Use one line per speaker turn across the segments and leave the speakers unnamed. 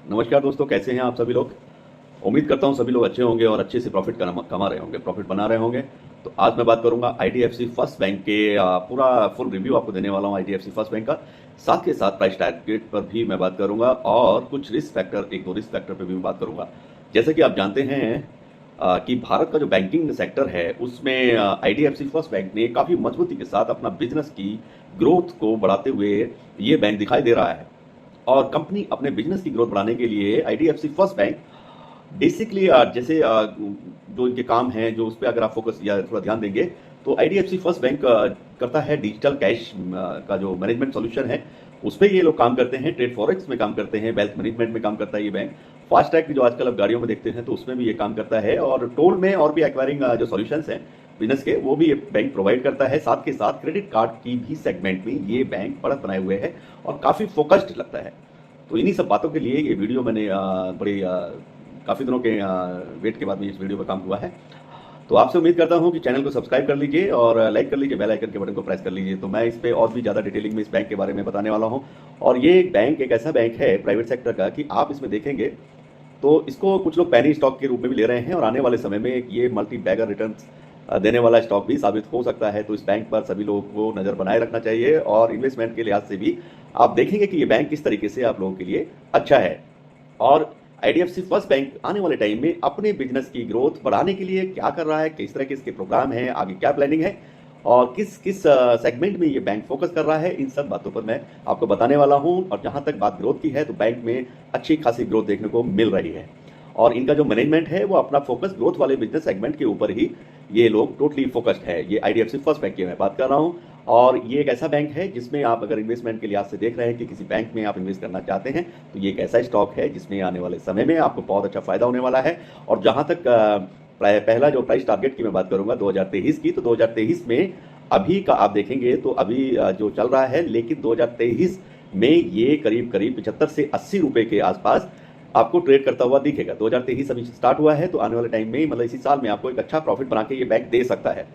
नमस्कार दोस्तों, कैसे हैं आप सभी लोग। उम्मीद करता हूं सभी लोग अच्छे होंगे और अच्छे से प्रॉफिट कमा रहे होंगे, प्रॉफिट बना रहे होंगे। तो आज मैं बात करूंगा आईडीएफसी फर्स्ट बैंक के पूरा फुल रिव्यू आपको देने वाला हूं आईडीएफसी फर्स्ट बैंक का। साथ के साथ प्राइस टारगेट पर भी मैं बात करूंगा और कुछ रिस्क फैक्टर, एक दो रिस्क फैक्टर पर भी मैं बात करूंगा। जैसे कि आप जानते हैं कि भारत का जो बैंकिंग सेक्टर है उसमें आईडीएफसी फर्स्ट बैंक ने काफ़ी मजबूती के साथ अपना बिजनेस की ग्रोथ को बढ़ाते हुए ये बैंक दिखाई दे रहा है। और कंपनी अपने बिजनेस की ग्रोथ बढ़ाने के लिए आईडीएफसी फर्स्ट बैंक बेसिकली जैसे जो इनके काम हैं, जो उस पर अगर आप फोकस या थोड़ा ध्यान देंगे तो आईडीएफसी फर्स्ट बैंक करता है डिजिटल कैश का जो मैनेजमेंट सॉल्यूशन है उस पर ये लोग काम करते हैं। ट्रेड फॉरेक्स में काम करते हैं, वेल्थ मैनेजमेंट में काम करता है ये बैंक। फास्ट ट्रैक जो आजकल आप गाड़ियों में देखते हैं तो उसमें भी ये काम करता है, और टोल में और भी एक्वायरिंग जो सॉल्यूशंस हैं बिजनेस के वो भी ये बैंक प्रोवाइड करता है। साथ के साथ क्रेडिट कार्ड की भी सेगमेंट में ये बैंक बढ़त बनाए हुए है और काफ़ी फोकस्ड लगता है। तो इन्हीं सब बातों के लिए ये वीडियो मैंने बड़ी काफ़ी दिनों के वेट के बाद में इस वीडियो पर काम हुआ है। तो आपसे उम्मीद करता हूं कि चैनल को सब्सक्राइब कर लीजिए और लाइक कर लीजिए, बेल आइकन के बटन को प्रेस कर लीजिए। तो मैं इस पर और भी ज़्यादा डिटेलिंग में इस बैंक के बारे में बताने वाला हूं। और ये बैंक एक ऐसा बैंक है प्राइवेट सेक्टर का कि आप इसमें देखेंगे तो इसको कुछ लोग पैनी स्टॉक के रूप में भी ले रहे हैं, और आने वाले समय में ये मल्टी बैगर रिटर्न देने वाला स्टॉक भी साबित हो सकता है। तो इस बैंक पर सभी लोगों को नज़र बनाए रखना चाहिए, और इन्वेस्टमेंट के लिहाज से भी आप देखेंगे कि ये बैंक किस तरीके से आप लोगों के लिए अच्छा है। और आईडीएफसी फर्स्ट बैंक आने वाले टाइम में अपने बिजनेस की ग्रोथ बढ़ाने के लिए क्या कर रहा है, किस तरह के इसके प्रोग्राम हैं, आगे क्या प्लानिंग है और किस किस सेगमेंट में ये बैंक फोकस कर रहा है, इन सब बातों पर मैं आपको बताने वाला हूं। और जहां तक बात ग्रोथ की है तो बैंक में अच्छी खासी ग्रोथ देखने को मिल रही है, और इनका जो मैनेजमेंट है वो अपना फोकस ग्रोथ वाले बिजनेस सेगमेंट के ऊपर ही ये लोग टोटली फोकस्ड है। ये आईडीएफसी फर्स्ट बैंक की मैं बात कर रहा हूँ, और ये एक ऐसा बैंक है जिसमें आप अगर इन्वेस्टमेंट के लिहाज से देख रहे हैं कि किसी बैंक में आप इन्वेस्ट करना चाहते हैं तो ये एक ऐसा स्टॉक है जिसमें आने वाले समय में आपको बहुत अच्छा फायदा होने वाला है। और जहां तक पहला जो प्राइस टारगेट की मैं बात करूंगा 2023 की, तो 2023 में अभी का आप देखेंगे तो अभी जो चल रहा है, लेकिन 2023 में ये करीब करीब 75 से 80 रुपए के आसपास आपको ट्रेड करता हुआ दिखेगा। 2023 अभी स्टार्ट हुआ है, तो आने वाले टाइम में मतलब इसी साल में आपको एक अच्छा प्रॉफिट बना के ये बैंक दे सकता है।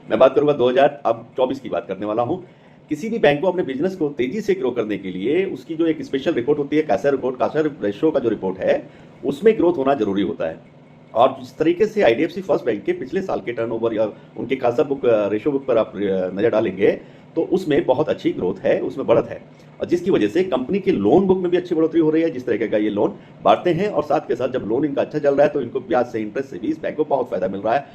मैं बात करूंगा 2024 की बात करने वाला हूं। किसी भी बैंक को अपने बिजनेस को तेजी से ग्रो करने के लिए उसकी जो एक स्पेशल रिपोर्ट होती है, कासा रिपोर्ट, कासा रेशो का जो रिपोर्ट है उसमें ग्रोथ होना जरूरी होता है। और जिस तरीके से आईडीएफसी फर्स्ट बैंक के पिछले साल के टर्नओवर या उनके कासा बुक रेशो बुक पर आप नजर डालेंगे तो उसमें बहुत अच्छी ग्रोथ है, उसमें बढ़त है, और जिसकी वजह से कंपनी के लोन बुक में भी अच्छी बढ़ोतरी हो रही है। जिस तरीके का ये लोन बांटते हैं, और साथ के साथ जब लोन इनका अच्छा चल रहा है तो इनको ब्याज से, इंटरेस्ट से भी इस बैंक को बहुत फायदा मिल रहा है।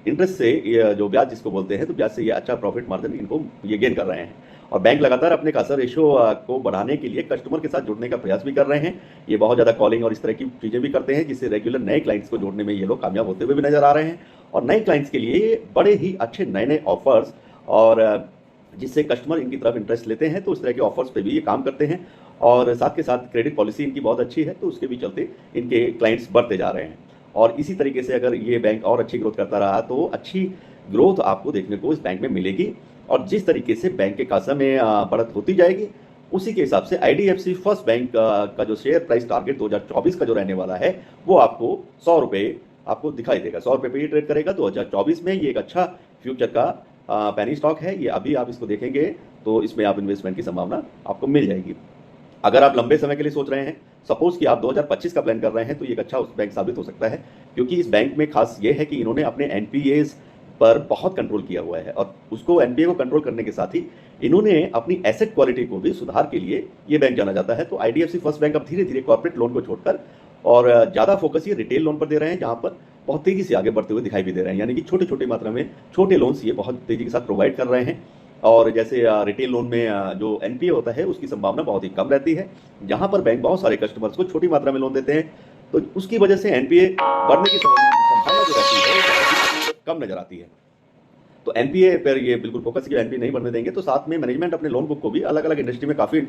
इंटरेस्ट से ये जो ब्याज जिसको बोलते हैं, तो ब्याज से ये अच्छा प्रॉफिट मार्जिन इनको ये गेन कर रहे हैं। और बैंक लगातार अपने कासा रेशो को बढ़ाने के लिए कस्टमर के साथ जुड़ने का प्रयास भी कर रहे हैं। ये बहुत ज़्यादा कॉलिंग और इस तरह की चीज़ें भी करते हैं, जिससे रेगुलर नए क्लाइंट्स को जोड़ने में ये लोग कामयाब होते हुए भी नजर आ रहे हैं। और नए क्लाइंट्स के लिए बड़े ही अच्छे नए नए ऑफर्स, और जिससे कस्टमर इनकी तरफ इंटरेस्ट लेते हैं, तो इस तरह के ऑफर्स पे भी ये काम करते हैं। और साथ के साथ क्रेडिट पॉलिसी इनकी बहुत अच्छी है, तो उसके भी चलते इनके क्लाइंट्स बढ़ते जा रहे हैं। और इसी तरीके से अगर ये बैंक और अच्छी ग्रोथ करता रहा तो अच्छी ग्रोथ आपको देखने को इस बैंक में मिलेगी। और जिस तरीके से बैंक के कासा में बढ़त होती जाएगी, उसी के हिसाब से आईडीएफसी फर्स्ट बैंक का जो शेयर प्राइस टारगेट 2024 का जो रहने वाला है वो आपको 100 रुपये आपको दिखाई देगा। 100 रुपये पे ही ट्रेड करेगा 2024 में। ये एक अच्छा फ्यूचर का पैनी स्टॉक है। ये अभी आप इसको देखेंगे तो इसमें आप इन्वेस्टमेंट की संभावना आपको मिल जाएगी। अगर आप लंबे समय के लिए सोच रहे हैं, सपोज कि आप 2025 का प्लान कर रहे हैं, तो ये एक अच्छा उस बैंक साबित हो सकता है, क्योंकि इस बैंक में खास ये है कि इन्होंने अपने एनपीएस पर बहुत कंट्रोल किया हुआ है। और उसको, एनपीए को कंट्रोल करने के साथ ही इन्होंने अपनी एसेट क्वालिटी को भी सुधार के लिए ये बैंक जाना जाता है। तो आईडीएफसी फर्स्ट बैंक अब धीरे धीरे कॉर्पोरेट लोन को छोड़कर और ज़्यादा फोकस ये रिटेल लोन पर दे रहे हैं, जहाँ पर बहुत तेजी से आगे बढ़ते हुए दिखाई भी दे रहे हैं। यानी कि छोटे छोटे मात्रा में छोटे लोन्स ये बहुत तेजी के साथ प्रोवाइड कर रहे हैं। और जैसे रिटेल लोन में जो एनपीए होता है उसकी संभावना बहुत ही कम रहती है, जहाँ पर बैंक बहुत सारे कस्टमर्स को छोटी मात्रा में लोन देते हैं, तो उसकी वजह से एनपीए बढ़ने की संभावना जो रहती है कम नजर आती है। तो एनपीए पर ये बिल्कुल फोकस किया, एनपीए नहीं बढ़ने देंगे। तो साथ में मैनेजमेंट अपने लोन बुक को भी अलग अलग इंडस्ट्री में काफ़ी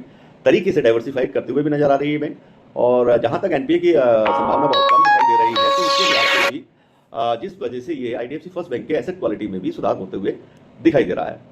तरीके से डाइवर्सिफाइड करते हुए भी नजर आ रही है बैंक। और जहाँ तक एनपीए की संभावना बहुत कम दिखाई दे रही है, तो उसके लिहाज से भी जिस वजह से ये आईडीएफसी फर्स्ट बैंक के एसेट क्वालिटी में भी सुधार होते हुए दिखाई दे रहा है।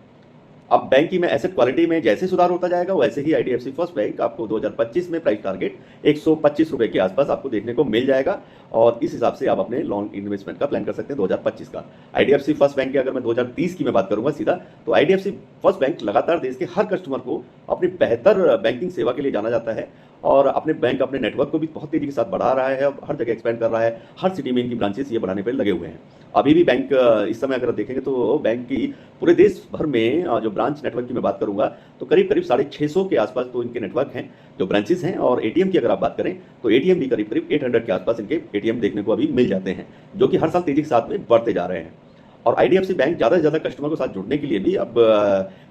अब बैंक की में एसेट क्वालिटी में जैसे सुधार होता जाएगा, वैसे ही आईडीएफसी फर्स्ट बैंक आपको 2025 में प्राइस टारगेट 125 रुपए के आसपास आपको देखने को मिल जाएगा। और इस हिसाब से आप अपने लॉन्ग इन्वेस्टमेंट का प्लान कर सकते हैं 2025 का। आईडीएफसी फर्स्ट बैंक की अगर मैं 2030 की मैं बात करूंगा सीधा, तो आईडीएफसी फर्स्ट बैंक लगातार देश के हर कस्टमर को अपनी बेहतर बैंकिंग सेवा के लिए जाना जाता है। और अपने बैंक अपने नेटवर्क को भी बहुत तेजी के साथ बढ़ा रहा है, हर जगह एक्सपेंड कर रहा है, हर सिटी में इनकी ब्रांचेस ये बढ़ाने पर लगे हुए हैं। अभी भी बैंक इस समय अगर देखेंगे तो बैंक की पूरे देश भर में जो ब्रांच नेटवर्क की मैं बात करूंगा तो करीब करीब 650 के आसपास तो इनके नेटवर्क हैं, जो ब्रांचेस हैं। और एटीएम की अगर आप बात करें तो एटीएम भी करीब करीब 800 के आसपास इनके एटीएम देखने को अभी मिल जाते हैं, जो कि हर साल तेजी के साथ में बढ़ते जा रहे हैं। और आईडीएफसी बैंक ज़्यादा से ज़्यादा कस्टमर के साथ जुड़ने के लिए भी अब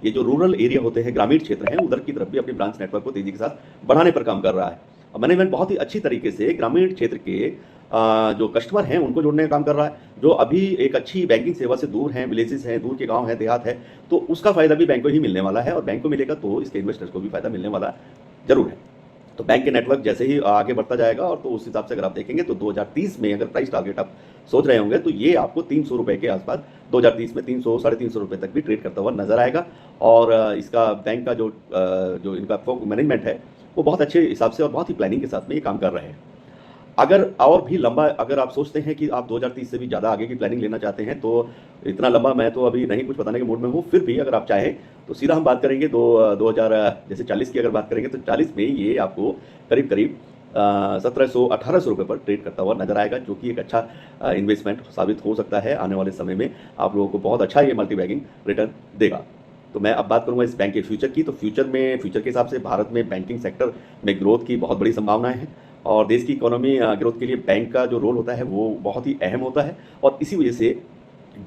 ये जो रूरल एरिया होते हैं, ग्रामीण क्षेत्र हैं, उधर की तरफ भी अपनी ब्रांच नेटवर्क को तेजी के साथ बढ़ाने पर काम कर रहा है। मैनेजमेंट बहुत ही अच्छी तरीके से ग्रामीण क्षेत्र के जो कस्टमर हैं उनको जोड़ने का काम कर रहा है, जो अभी एक अच्छी बैंकिंग सेवा से दूर हैं, विलेजेस हैं, दूर के गांव हैं, देहात है, तो उसका फायदा भी बैंक को ही मिलने वाला है। और बैंक को मिलेगा तो इसके इन्वेस्टर्स को भी फायदा मिलने वाला जरूर है। तो बैंक के नेटवर्क जैसे ही आगे बढ़ता जाएगा, और तो उस हिसाब से अगर आप देखेंगे तो 2030 में अगर प्राइस टारगेट आप सोच रहे होंगे तो ये आपको 300 रुपए के आसपास 2030 में 300 साढ़े 300 रुपए तक भी ट्रेड करता हुआ नजर आएगा। और इसका बैंक का जो इनका मैनेजमेंट है वो बहुत अच्छे हिसाब से और बहुत ही प्लानिंग के साथ में ये काम कर रहे हैं। अगर और भी लंबा अगर आप सोचते हैं कि आप 2030 से भी ज़्यादा आगे की प्लानिंग लेना चाहते हैं, तो इतना लंबा मैं तो अभी नहीं कुछ बताने के मूड में हूँ, फिर भी अगर आप चाहें तो सीधा हम बात करेंगे 2000 जैसे 40 की अगर बात करेंगे तो 40 में ये आपको करीब करीब 1700-1800 रुपये पर ट्रेड करता हुआ नजर आएगा, जो कि एक अच्छा इन्वेस्टमेंट साबित हो सकता है। आने वाले समय में आप लोगों को बहुत अच्छा ये मल्टी बैगिंग रिटर्न देगा। तो मैं अब बात करूंगा इस बैंक के फ्यूचर की। तो फ्यूचर के हिसाब से भारत में बैंकिंग सेक्टर में ग्रोथ की बहुत बड़ी संभावनाएं हैं, और देश की इकोनॉमी ग्रोथ के लिए बैंक का जो रोल होता है वो बहुत ही अहम होता है। और इसी वजह से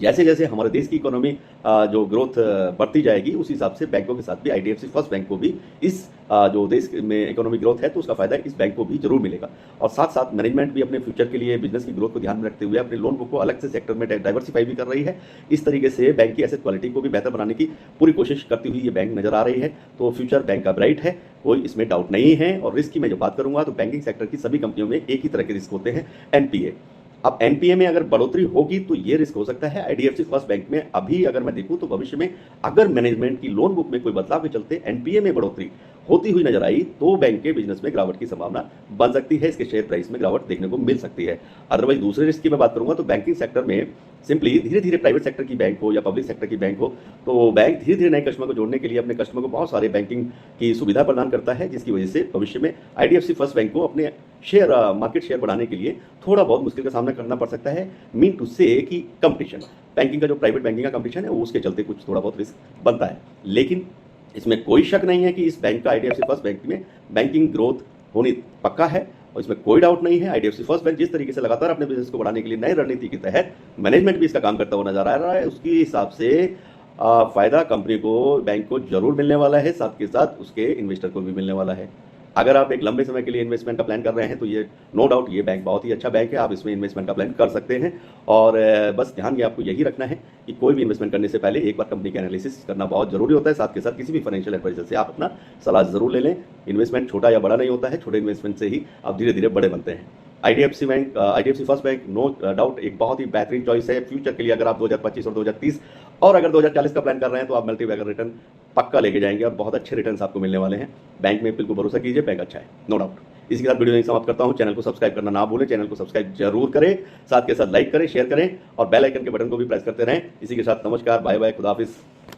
जैसे जैसे हमारे देश की इकोनॉमी जो ग्रोथ बढ़ती जाएगी, उस हिसाब से बैंकों के साथ भी आईडीएफसी फर्स्ट बैंक को भी इस जो देश में इकोनॉमी ग्रोथ है तो उसका फायदा इस बैंक को भी जरूर मिलेगा। और साथ साथ मैनेजमेंट भी अपने फ्यूचर के लिए बिजनेस की ग्रोथ को ध्यान में रखते हुए अपने लोन बुक को अलग से सेक्टर में डाइवर्सिफाई भी कर रही है। इस तरीके से बैंक की एसेट क्वालिटी को भी बेहतर बनाने की पूरी कोशिश करती हुई ये बैंक नजर आ रही है। तो फ्यूचर बैंक का ब्राइट है, कोई इसमें डाउट नहीं है। और रिस्क की मैं जो बात करूंगा तो बैंकिंग सेक्टर की सभी कंपनियों में एक ही तरह के रिस्क होते हैं, एनपीए। अब एनपीए में अगर बढ़ोतरी होगी तो ये रिस्क हो सकता है आईडीएफसी फर्स्ट बैंक में। अभी अगर मैं देखूं तो भविष्य में अगर मैनेजमेंट की लोन बुक में कोई बदलाव के चलते एनपीए में बढ़ोतरी होती हुई नजर आई तो बैंक के बिजनेस में गिरावट की संभावना बन सकती है, इसके शेयर प्राइस में गिरावट देखने को मिल सकती है। अदरवाइज दूसरे रिस्क की मैं बात करूंगा तो बैंकिंग सेक्टर में सिंपली धीरे धीरे प्राइवेट सेक्टर की बैंक हो या पब्लिक सेक्टर की बैंक हो, तो बैंक धीरे धीरे नए कस्टमर को जोड़ने के लिए अपने कस्टमर को बहुत सारे बैंकिंग की सुविधा प्रदान करता है, जिसकी वजह से भविष्य में आईडीएफसी फर्स्ट बैंक को अपने शेयर मार्केट शेयर बढ़ाने के लिए थोड़ा बहुत मुश्किल का सामना करना पड़ सकता है। मीन टू से कि कंपटीशन बैंकिंग का जो प्राइवेट बैंकिंग का कंपटीशन है वो उसके चलते कुछ थोड़ा बहुत रिस्क बनता है। लेकिन इसमें कोई शक नहीं है कि इस बैंक का आईडीएफसी फर्स्ट बैंक में बैंकिंग ग्रोथ होनी पक्का है, और इसमें कोई डाउट नहीं है। आईडीएफसी फर्स्ट बैंक जिस तरीके से लगातार अपने बिजनेस को बढ़ाने के लिए नई रणनीति के तहत मैनेजमेंट भी इसका काम करता हुआ नजर आ रहा है, उसके हिसाब से फायदा कंपनी को, बैंक को जरूर मिलने वाला है, साथ के साथ उसके इन्वेस्टर को भी मिलने वाला है। अगर आप एक लंबे समय के लिए इन्वेस्टमेंट का प्लान कर रहे हैं तो ये नो डाउट ये बैंक बहुत ही अच्छा बैंक है, आप इसमें इन्वेस्टमेंट का प्लान कर सकते हैं। और बस ध्यान में आपको यही रखना है कि कोई भी इन्वेस्टमेंट करने से पहले एक बार कंपनी का एनालिसिस करना बहुत जरूरी होता है। साथ के साथ किसी भी फाइनेंशियल एडवाइजर से आप अपना सलाह जरूर ले लें। इन्वेस्टमेंट छोटा या बड़ा नहीं होता है, छोटे इन्वेस्टमेंट से ही आप धीरे धीरे बड़े बनते हैं। IDFC bank, IDFC first bank no doubt एक बहुत ही बेहतरीन चॉइस है फ्यूचर के लिए। अगर आप 2025 और 2030 और अगर 2040 का प्लान कर रहे हैं तो आप मल्टी बैगर रिटर्न पक्का लेके जाएंगे और बहुत अच्छे रिटर्न आपको मिलने वाले हैं। बैंक में बिल्कुल भरोसा कीजिए, बैंक अच्छा है, नो डाउट। इसी के साथ वीडियो यहीं समाप्त करता हूं। चैनल को सब्सक्राइब करना ना भूलें, चैनल को सब्सक्राइब जरूर करें, साथ के साथ लाइक करें, शेयर करें और बेल आइकन के बटन को भी प्रेस करते रहें। इसी के साथ नमस्कार, बाय बाय, खुदा हाफिज,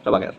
शब खैर।